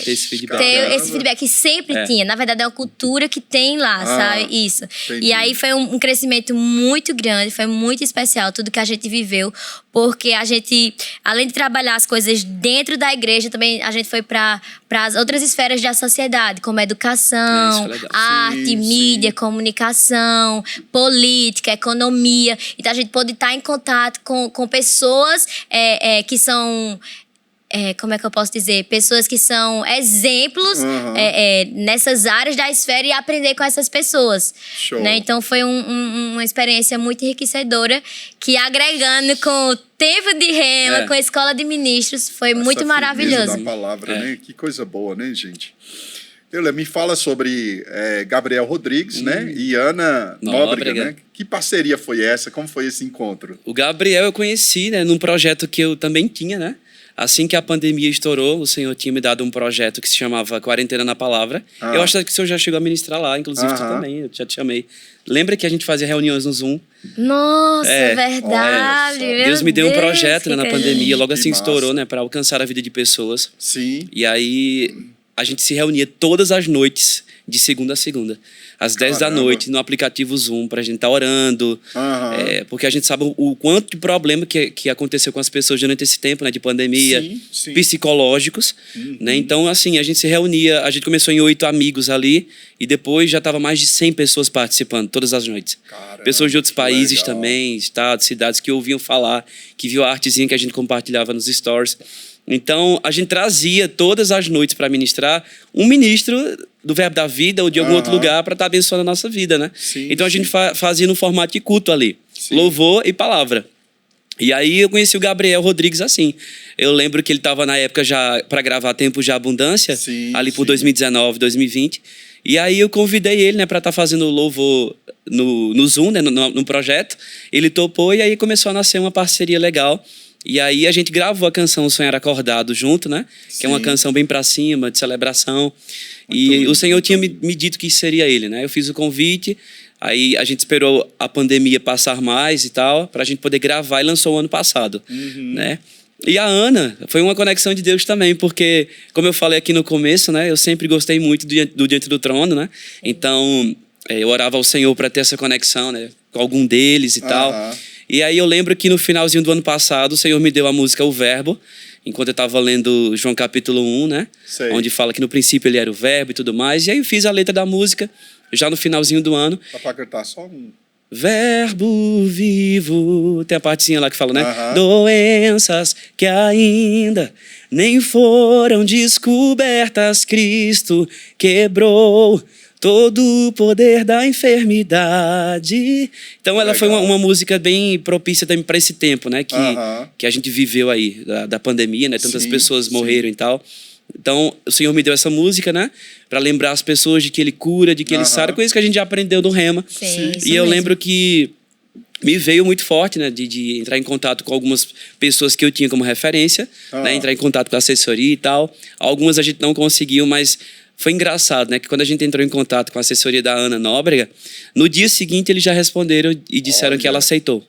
esse feedback. Ter esse feedback que sempre tinha. Na verdade, é uma cultura que tem lá, sabe? Isso. Entendi. E aí foi um crescimento muito grande, foi muito especial tudo que a gente viveu, porque a gente, além de trabalhar as coisas dentro da igreja, também a gente foi para as outras esferas da sociedade, como educação, arte, mídia, comunicação, política, economia. Então, a gente pôde estar em contato com pessoas que são... como é que eu posso dizer? Pessoas que são exemplos nessas áreas da esfera, e aprender com essas pessoas. Show. Né? Então, foi uma experiência muito enriquecedora, que agregando com o tempo de rema, com a escola de ministros, foi muito maravilhoso. Da palavra, né? Que coisa boa, né, gente? Me fala sobre Gabriel Rodrigues, né? E Ana Nóbrega, né? Que parceria foi essa? Como foi esse encontro? O Gabriel eu conheci, né, num projeto que eu também tinha, né? Assim que a pandemia estourou, o Senhor tinha me dado um projeto que se chamava Quarentena na Palavra. Eu acho que o Senhor já chegou a ministrar lá, inclusive tu também, eu já te chamei. Lembra que a gente fazia reuniões no Zoom? Nossa, verdade. Deus me deu um projeto, né, na pandemia, logo assim estourou, né, para alcançar a vida de pessoas. Sim. E aí a gente se reunia todas as noites, de segunda a segunda, às 10 da noite, no aplicativo Zoom, pra gente estar orando. Porque a gente sabe o quanto de problema que aconteceu com as pessoas durante esse tempo, né, de pandemia, psicológicos. Né? Então, assim, a gente se reunia, a gente começou em 8 amigos ali, e depois já estava mais de 100 pessoas participando, todas as noites. Caramba, pessoas de outros países também, estados, cidades, que ouviam falar, que viu a artezinha que a gente compartilhava nos stories. Então, a gente trazia todas as noites para ministrar um ministro do Verbo da Vida ou de algum outro lugar para estar abençoando a nossa vida, né? Então, a gente fazia no formato de culto ali. Louvor e palavra. E aí, eu conheci o Gabriel Rodrigues assim. Eu lembro que ele estava na época já para gravar Tempos de Abundância, ali por 2019, 2020. E aí, eu convidei ele, né, para estar fazendo louvor no Zoom, né, no projeto. Ele topou e aí começou a nascer uma parceria legal. E aí a gente gravou a canção Sonhar Acordado junto, né? Que é uma canção bem pra cima, de celebração. E o Senhor tinha me dito que seria ele, né? Eu fiz o convite, aí a gente esperou a pandemia passar mais e tal, pra gente poder gravar, e lançou o ano passado, né? E a Ana foi uma conexão de Deus também, porque, como eu falei aqui no começo, né? Eu sempre gostei muito do Diante do Trono, né? Então, eu orava ao Senhor para ter essa conexão, né? Com algum deles e tal. E aí eu lembro que no finalzinho do ano passado, o Senhor me deu a música O Verbo, enquanto eu estava lendo João capítulo 1, né? Onde fala que no princípio ele era o Verbo e tudo mais. E aí eu fiz a letra da música, já no finalzinho do ano. Dá pra cantar só um. Verbo vivo. Tem a partezinha lá que fala, né? Doenças que ainda nem foram descobertas, Cristo quebrou todo o poder da enfermidade. Então, ela foi uma música bem propícia também para esse tempo, né? Que a gente viveu aí, da pandemia, né? Tantas pessoas morreram e tal. Então, o Senhor me deu essa música, né? Para lembrar as pessoas de que Ele cura, de que Ele sara. Com isso que a gente já aprendeu no Rema. E eu lembro que me veio muito forte, né? De entrar em contato com algumas pessoas que eu tinha como referência. Né? Entrar em contato com a assessoria e tal. Algumas a gente não conseguiu, mas... Foi engraçado, né? Que quando a gente entrou em contato com a assessoria da Ana Nóbrega, no dia seguinte eles já responderam e disseram que ela aceitou.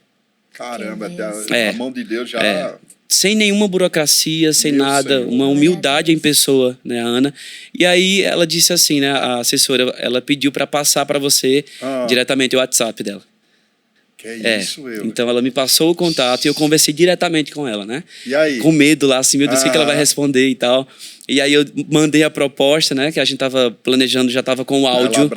Caramba, a mão de Deus já... Sem nenhuma burocracia, sem nada, Senhor. Uma humildade em pessoa, né, a Ana. E aí ela disse assim, né? A assessora, ela pediu para passar para você diretamente o WhatsApp dela. Que isso, Então ela me passou o contato e eu conversei diretamente com ela, né? E aí? Com medo lá, assim, meu Deus, o que ela vai responder e tal. E aí eu mandei a proposta, né? Que a gente tava planejando, já tava com o áudio.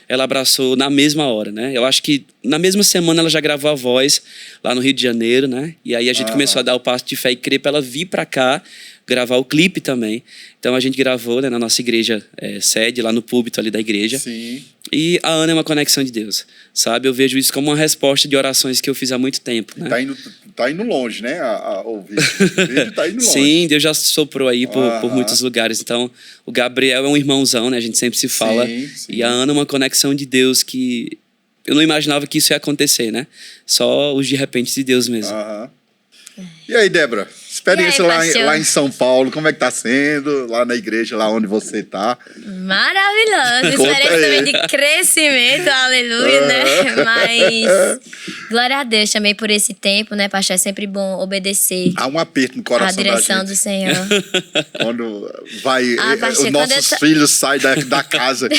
Ela abraçou na mesma hora, né? Eu acho que na mesma semana ela já gravou a voz lá no Rio de Janeiro, né? E aí a gente começou a dar o passo de fé e crer pra ela vir pra cá gravar o clipe também. Então a gente gravou, né, na nossa igreja sede, lá no púlpito ali da igreja. Sim. E a Ana é uma conexão de Deus, sabe? Eu vejo isso como uma resposta de orações que eu fiz há muito tempo, né? Tá indo longe, né? O vídeo tá indo longe. Sim, Deus já soprou aí por muitos lugares. Então, o Gabriel é um irmãozão, né? A gente sempre se fala. Sim. E a Ana é uma conexão de Deus que eu não imaginava que isso ia acontecer, né? Só os de repente de Deus mesmo. E aí, Débora? Experiência E aí, lá em São Paulo, como é que tá sendo? Lá na igreja, lá onde você tá? Maravilhoso. Experiência também de crescimento, aleluia, né? Mas glória a Deus também por esse tempo, né, pastor? É sempre bom obedecer. Há um aperto no coração a direção da gente. do Senhor. Quando vai, pastor, os nossos filhos saem da casa.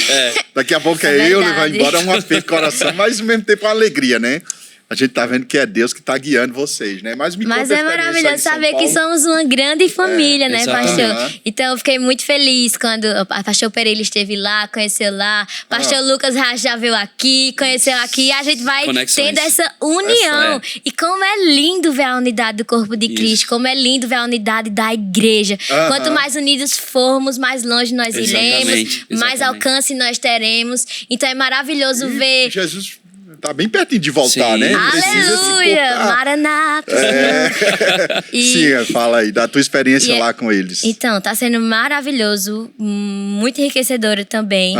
Daqui a pouco É ele verdade. vai embora, é um aperto no coração, mas ao mesmo tempo é uma alegria, né? A gente tá vendo que é Deus que tá guiando vocês, né? Mas é maravilhoso saber que somos uma grande família, né, pastor? Então eu fiquei muito feliz quando a pastor Pereira esteve lá, conheceu lá. Pastor Lucas já veio aqui, conheceu aqui. E a gente vai tendo essa união. E como é lindo ver a unidade do corpo de Cristo, como é lindo ver a unidade da igreja. Quanto mais unidos formos, mais longe nós iremos, mais alcance nós teremos. Então é maravilhoso ver... Jesus tá bem pertinho de voltar, né? Aleluia! Maranata! Sim, fala aí, da tua experiência lá com eles. Então, tá sendo maravilhoso, muito enriquecedora também.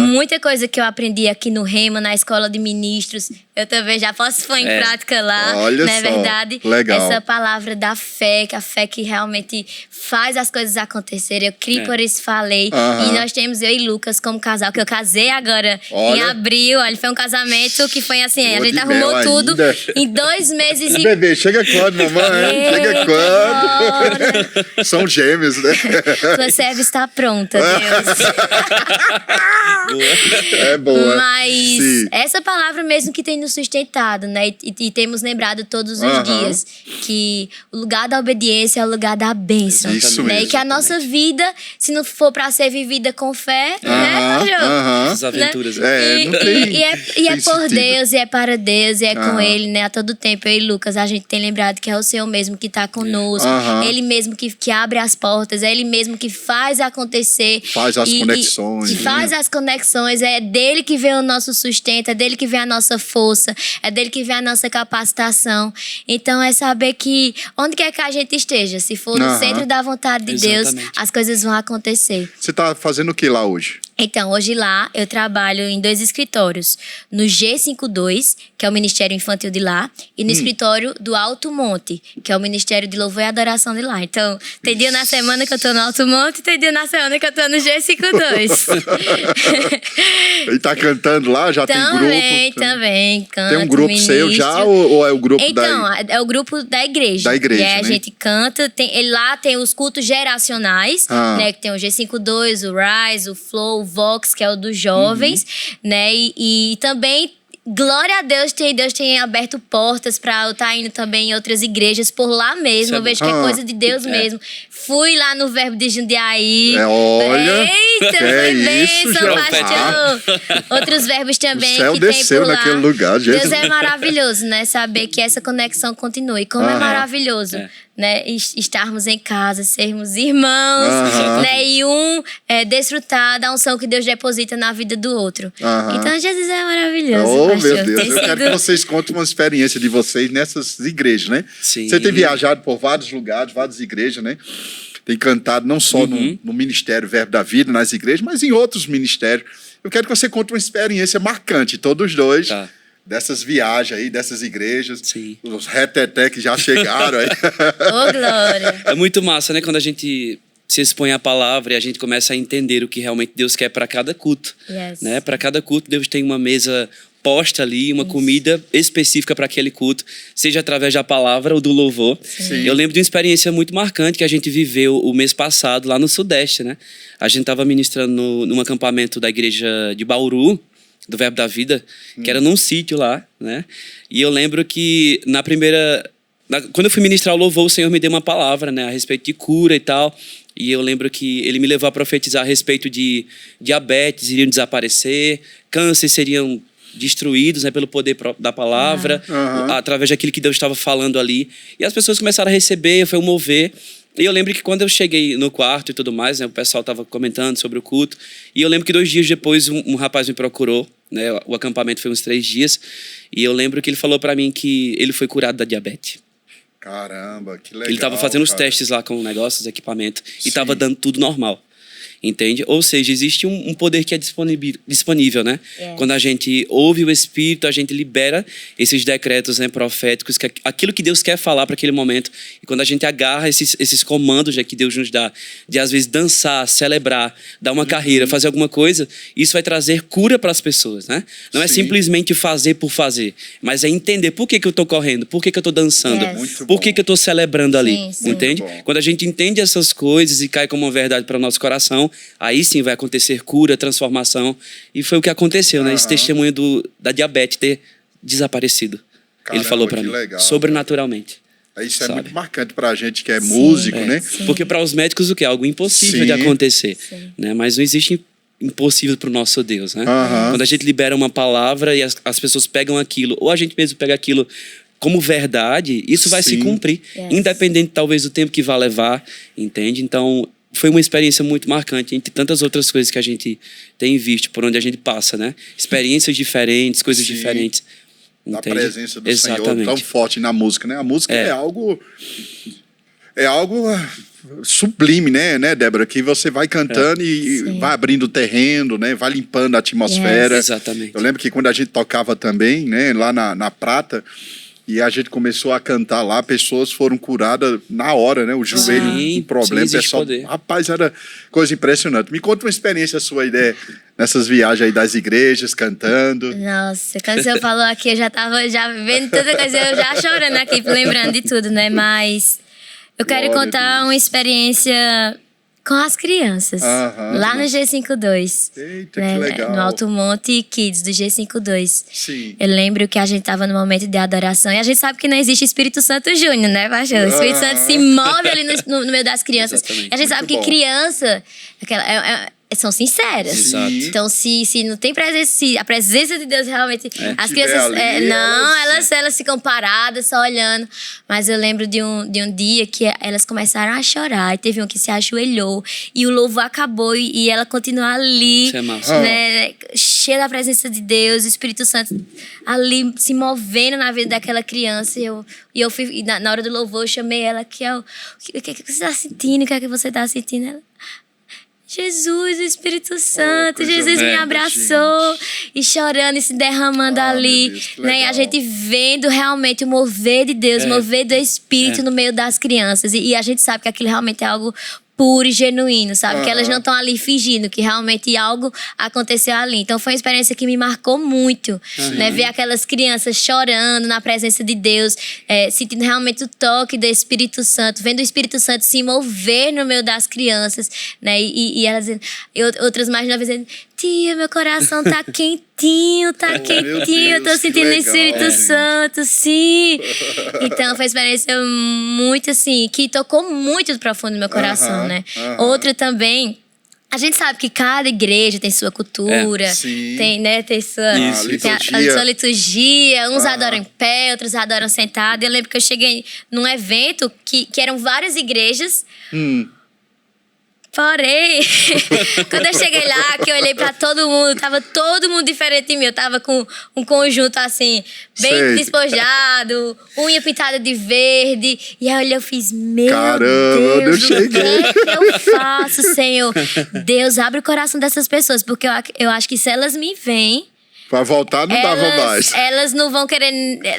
Muita coisa que eu aprendi aqui no Rema, na escola de ministros, eu também já posso pôr em prática lá. Olha não é só, verdade? legal. Essa palavra da fé, que a fé que realmente faz as coisas acontecerem. Eu criei, por isso falei. E nós temos eu e Lucas como casal, que eu casei agora em abril. Olha, foi um casamento que foi assim, a gente arrumou tudo ainda. Em 2 meses e... Bebê, chega quando, mamãe? Chega quando? São gêmeos, né? Sua serva está pronta, Deus. É boa. Mas essa palavra mesmo que tem nos sustentado, né? E temos lembrado todos os dias que o lugar da obediência é o lugar da bênção. Isso né? mesmo. E que a nossa vida, se não for para ser vivida com fé, né, As aventuras. Né? E é por Deus, e é para Deus, e é com Ele, né? A todo tempo, eu e Lucas, a gente tem lembrado que é o Senhor mesmo que está conosco. Ele mesmo que abre as portas, é Ele mesmo que faz acontecer. Faz as conexões. E faz as conexões, é dele que vem o nosso sustento, é dele que vem a nossa força, é dele que vem a nossa capacitação. Então é saber que onde quer que a gente esteja, se for no centro da vontade de Deus, as coisas vão acontecer. Você tá fazendo o que lá hoje? Então, hoje lá, eu trabalho em 2 escritórios. No G52, que é o Ministério Infantil de lá, e no escritório do Alto Monte, que é o Ministério de Louvor e Adoração de lá. Então, tem dia na semana que eu tô no Alto Monte, tem dia na semana que eu tô no G52. E tá cantando lá? Já tem grupo? Também. Canto, tem um grupo seu já ou é o grupo Então, é o grupo da igreja. Da igreja, e aí né? a gente canta. Lá tem os cultos geracionais, né? Que tem o G52, o Rise, o Flow, o Vox, que é o dos jovens, né? E também, glória a Deus, Deus tem aberto portas para eu estar indo também em outras igrejas por lá mesmo. Eu vejo que é coisa de Deus mesmo. Fui lá no Verbo de Jundiaí. Olha, eita, foi bênção, pastor. Outros verbos também o céu que tem desceu por lá. naquele lugar, Jesus. Deus é maravilhoso, né? Saber que essa conexão continua. E como é maravilhoso, né? Estarmos em casa, sermos irmãos, né? E desfrutar da unção que Deus deposita na vida do outro. Então, Jesus é maravilhoso. Oh, pastor. meu Deus. Eu quero que vocês contem uma experiência de vocês nessas igrejas, né? Sim. Você tem viajado por vários lugares, várias igrejas, né? Tem cantado não só no Ministério Verbo da Vida, nas igrejas, mas em outros ministérios. Eu quero que você conte uma experiência marcante, todos os dois. Dessas viagens aí, dessas igrejas. Sim. Os reteté que já chegaram aí. Ô, glória. É muito massa, né? Quando a gente se expõe à palavra e a gente começa a entender o que realmente Deus quer para cada culto. Né? Para cada culto, Deus tem uma mesa posta ali, uma comida específica para aquele culto, seja através da palavra ou do louvor. Sim. Eu lembro de uma experiência muito marcante que a gente viveu o mês passado lá no Sudeste, né? A gente estava ministrando num acampamento da igreja de Bauru, do Verbo da Vida, que era num sítio lá, né? E eu lembro que quando eu fui ministrar o louvor, o Senhor me deu uma palavra, né, a respeito de cura e tal. E eu lembro que ele me levou a profetizar a respeito de diabetes iriam desaparecer, câncer seriam destruídos, né, pelo poder da palavra, através daquilo que Deus estava falando ali. E as pessoas começaram a receber, foi um mover. E eu lembro que quando eu cheguei no quarto e tudo mais, né, o pessoal estava comentando sobre o culto. E eu lembro que 2 dias depois um rapaz me procurou, né, o acampamento foi uns 3 dias. E eu lembro que ele falou para mim que ele foi curado da diabetes. Caramba, que legal. Ele estava fazendo os testes lá com negócios, equipamento, e estava dando tudo normal. Entende? Ou seja, existe um poder que é disponível, né? Quando a gente ouve o Espírito, a gente libera esses decretos, né, proféticos, aquilo que Deus quer falar para aquele momento. E quando a gente agarra esses comandos, né, que Deus nos dá, de às vezes dançar, celebrar, dar uma carreira, fazer alguma coisa, isso vai trazer cura para as pessoas, né? Não é simplesmente fazer por fazer, mas é entender por que eu estou correndo, por que eu estou dançando, por que eu estou celebrando ali, entende? Quando a gente entende essas coisas e cai como uma verdade para o nosso coração, aí sim vai acontecer cura, transformação. E foi o que aconteceu, né? Esse testemunho da diabetes ter desaparecido. Caramba, ele falou para mim, legal, sobrenaturalmente. Isso é muito marcante pra gente que é músico, né? Porque para os médicos o que é algo impossível de acontecer, né? Mas não existe impossível para o nosso Deus, né? Quando a gente libera uma palavra e as pessoas pegam aquilo, ou a gente mesmo pega aquilo como verdade, isso vai se cumprir, independente talvez do tempo que vai levar, entende? Então foi uma experiência muito marcante, entre tantas outras coisas que a gente tem visto, por onde a gente passa, né? Experiências diferentes, coisas diferentes. Da Entende? presença do Senhor tão forte na música, né? A música é algo sublime, né, Débora? Que você vai cantando e vai abrindo o terreno, né? Vai limpando a atmosfera. Exatamente. Eu lembro que quando a gente tocava também, né, lá na Prata, e a gente começou a cantar lá, pessoas foram curadas na hora, né? O joelho, um problema, pessoal. Rapaz, era coisa impressionante. Me conta uma experiência sua aí, nessas viagens aí das igrejas, cantando. Nossa, quando você falou aqui, eu já tava vendo tanta coisa, eu já chorando aqui, lembrando de tudo, né? Mas eu quero contar uma experiência com as crianças, lá no G52. Eita, né, que legal. No Alto Monte Kids do G52. Sim. Eu lembro que a gente estava no momento de adoração e a gente sabe que não existe Espírito Santo Júnior, né, pastor? O Espírito Santo se move ali no meio das crianças. Exatamente. E a gente sabe que criança são sinceras. Exato. Então, se não tem presença, se a presença de Deus realmente... As crianças... ali, elas ficam paradas, só olhando. Mas eu lembro de um dia que elas começaram a chorar. E teve um que se ajoelhou. E o louvor acabou. E ela continua ali. Isso é massa. Né, cheia da presença de Deus. O Espírito Santo ali se movendo na vida daquela criança. E eu fui... Na hora do louvor, eu chamei ela. O que é que você está sentindo? O que é que você está sentindo? Ela... Jesus, o Espírito Santo, Jesus me abraçou, e chorando e se derramando ali, Deus, né? E a gente vendo realmente o mover de Deus, o mover do Espírito no meio das crianças, e a gente sabe que aquilo realmente é algo puro e genuíno, sabe? Que elas não estão ali fingindo, que realmente algo aconteceu ali. Então foi uma experiência que me marcou muito, né? Ver aquelas crianças chorando na presença de Deus, sentindo realmente o toque do Espírito Santo, vendo o Espírito Santo se mover no meio das crianças, né? E elas dizendo, outras mais novas dizendo, tia, meu coração tá quentinho, tá quentinho, eu tô sentindo o Espírito Santo, sim. Então foi uma experiência muito assim, que tocou muito profundo no meu coração, né? Outra também, a gente sabe que cada igreja tem sua cultura, tem, né, tem sua liturgia, uns adoram em pé, outros adoram sentado. Eu lembro que eu cheguei num evento que eram várias igrejas. Porém, quando eu cheguei lá, que eu olhei pra todo mundo, tava todo mundo diferente de mim. Eu tava com um conjunto assim, bem despojado, unha pintada de verde. E aí eu fiz, meu Deus, o que é que eu faço, Senhor? Deus, abre o coração dessas pessoas, porque eu acho que se elas me veem, pra voltar não dava mais. Elas não vão querer...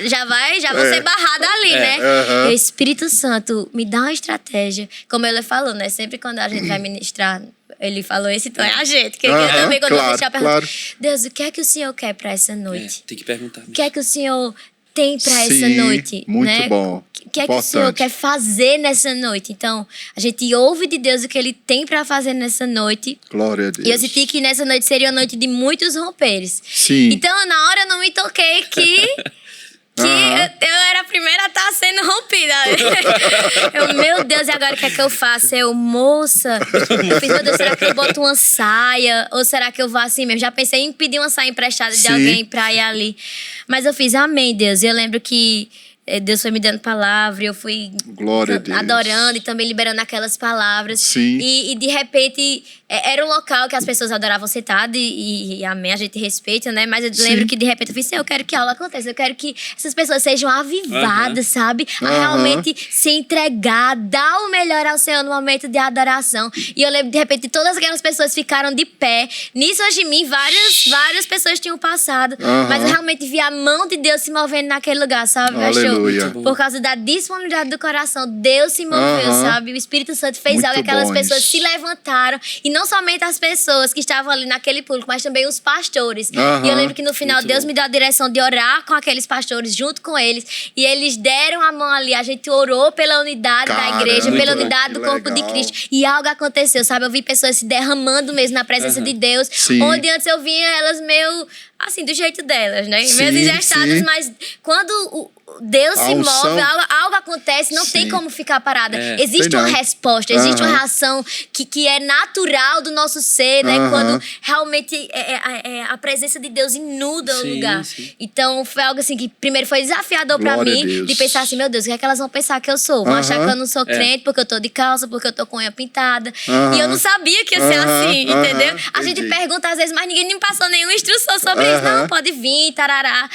Já vão ser barradas ali, né? E o Espírito Santo me dá uma estratégia. Como ele falou, né? Sempre quando a gente vai ministrar, ele falou esse tom, é a gente. Que também quando eu deixar perguntar, Deus, o que é que o Senhor quer pra essa noite? Tem que perguntar mesmo. O que é que o Senhor tem pra essa noite? Muito né? bom. O que é que o Senhor quer fazer nessa noite? Então, a gente ouve de Deus o que Ele tem pra fazer nessa noite. Glória a Deus. E eu senti que nessa noite seria uma noite de muitos romperes. Sim. Então, na hora, eu não me toquei que que eu era a primeira a estar sendo rompida. Meu Deus, e agora o que é que eu faço? Moça, eu fiz, meu Deus, será que eu boto uma saia? Ou será que eu vou assim mesmo? Já pensei em pedir uma saia emprestada de alguém pra ir ali. Mas eu fiz, amém, Deus. E eu lembro que Deus foi me dando palavra, eu fui adorando e também liberando aquelas palavras. Sim. E de repente, era um local que as pessoas adoravam sentado e amém, a gente respeita, né? Mas eu lembro que de repente eu fiz, eu quero que a aula aconteça, eu quero que essas pessoas sejam avivadas, sabe? A realmente se entregar, dar o melhor ao Senhor no momento de adoração. E eu lembro, de repente, todas aquelas pessoas ficaram de pé. Nisso, hoje de mim, várias pessoas tinham passado. Mas eu realmente vi a mão de Deus se movendo naquele lugar, sabe? Aleluia. Por causa da disponibilidade do coração, Deus se moveu, sabe? O Espírito Santo fez algo, aquelas pessoas se levantaram. E não somente as pessoas que estavam ali naquele público, mas também os pastores. E eu lembro que no final Deus me deu a direção de orar com aqueles pastores, junto com eles. E eles deram a mão ali. A gente orou pela unidade da igreja, pela unidade do corpo de Cristo. E algo aconteceu, sabe? Eu vi pessoas se derramando mesmo na presença de Deus. Onde antes eu vinha elas meio... assim, do jeito delas, né? Meio ingestadas, mas quando Deus se move, algo acontece, não tem como ficar parada. Existe uma resposta, existe uma reação que é natural do nosso ser, né? Quando realmente a presença de Deus inunda o lugar. Então, foi algo assim que primeiro foi desafiador pra mim, de pensar assim, meu Deus, o que é que elas vão pensar que eu sou? Vão achar que eu não sou crente porque eu tô de calça, porque eu tô com unha pintada. E eu não sabia que ia ser assim, entendeu? A gente pergunta às vezes, mas ninguém me passou nenhuma instrução sobre isso. Não, pode vir, tarará.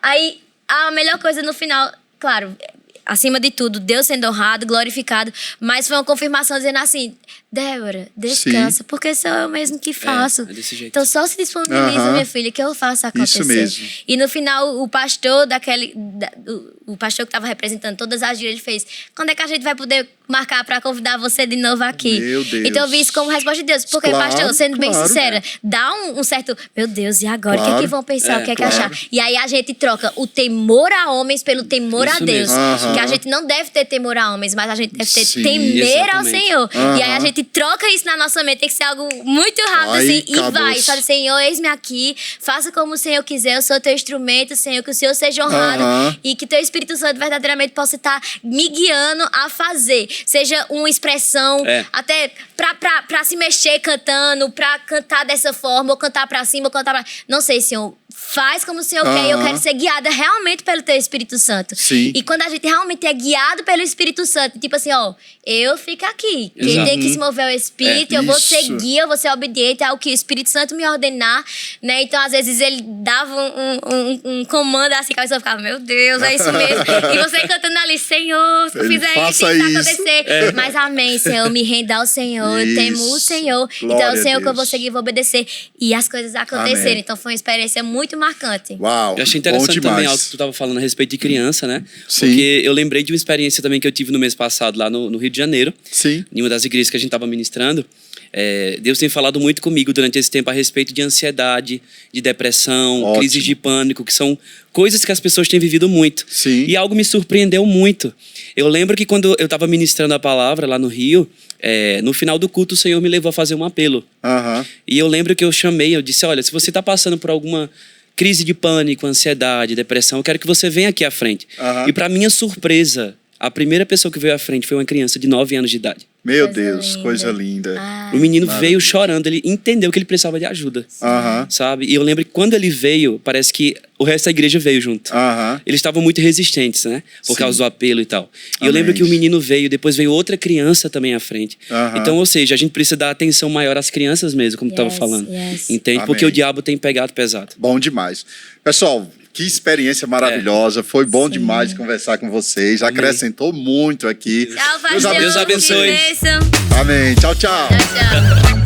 Aí, a melhor coisa no final, claro, acima de tudo, Deus sendo honrado, glorificado, mas foi uma confirmação dizendo assim, Débora, descansa, porque sou eu mesmo que faço. Desse jeito. Então só se disponibiliza, minha filha, que eu faço acontecer. Isso mesmo. E no final, o pastor o pastor que estava representando todas as dias, ele fez, quando é que a gente vai poder marcar para convidar você de novo aqui? Meu Deus. Então eu vi isso como resposta de Deus. Porque, pastor, sendo bem sincera, dá um certo, meu Deus, e agora? O que é que vão pensar? O que é que achar? E aí a gente troca o temor a homens pelo temor a Deus. Que a gente não deve ter temor a homens, mas a gente deve ter temer ao Senhor. E aí a gente troca isso na nossa mente, tem que ser algo muito rápido assim, e vai. Sabe, Senhor, eis-me aqui, faça como o Senhor quiser, eu sou teu instrumento, Senhor, que o Senhor seja honrado e que teu Espírito Santo verdadeiramente possa estar me guiando a fazer. Seja uma expressão, até pra se mexer cantando, pra cantar dessa forma, ou cantar pra cima, ou cantar pra... Não sei, Senhor, faz como o Senhor quer, e eu quero ser guiada realmente pelo teu Espírito Santo. E quando a gente realmente é guiado pelo Espírito Santo, tipo assim, ó, eu fico aqui. Quem tem que se mover é o Espírito, eu vou seguir, eu vou ser obediente ao que o Espírito Santo me ordenar, né? Então, às vezes, ele dava um comando assim, que a pessoa ficava, meu Deus, é isso mesmo. E você cantando ali, Senhor, se eu fizer isso, isso vai acontecer. Mas amém, Senhor, me renda ao Senhor, eu temo o Senhor. Glória então, é o Senhor que eu vou seguir, vou obedecer. E as coisas aconteceram. Então, foi uma experiência muito marcante. Uau, eu achei interessante também algo que tu estava falando a respeito de criança, né? Porque eu lembrei de uma experiência também que eu tive no mês passado lá no Rio de Janeiro. Em uma das igrejas que a gente estava ministrando. Deus tem falado muito comigo durante esse tempo a respeito de ansiedade, de depressão, crises de pânico, que são coisas que as pessoas têm vivido muito. E algo me surpreendeu muito. Eu lembro que quando eu estava ministrando a palavra lá no Rio, no final do culto o Senhor me levou a fazer um apelo. E eu lembro que eu chamei, eu disse, olha, se você está passando por alguma crise de pânico, ansiedade, depressão, eu quero que você venha aqui à frente. E para minha surpresa, a primeira pessoa que veio à frente foi uma criança de 9 anos de idade. Meu Deus, coisa linda. O menino veio chorando, ele entendeu que ele precisava de ajuda, sabe? E eu lembro que quando ele veio, parece que o resto da igreja veio junto. Eles estavam muito resistentes, né? Por causa do apelo e tal. E eu lembro que o menino veio, depois veio outra criança também à frente. Então, ou seja, a gente precisa dar atenção maior às crianças mesmo, como tu estava falando. Entende? Porque o diabo tem pegado pesado. Bom demais. Pessoal, que experiência maravilhosa. Foi bom demais conversar com vocês. Acrescentou muito aqui. Tchau, pastor. Deus abençoe. Amém. Tchau, tchau. Tchau, tchau.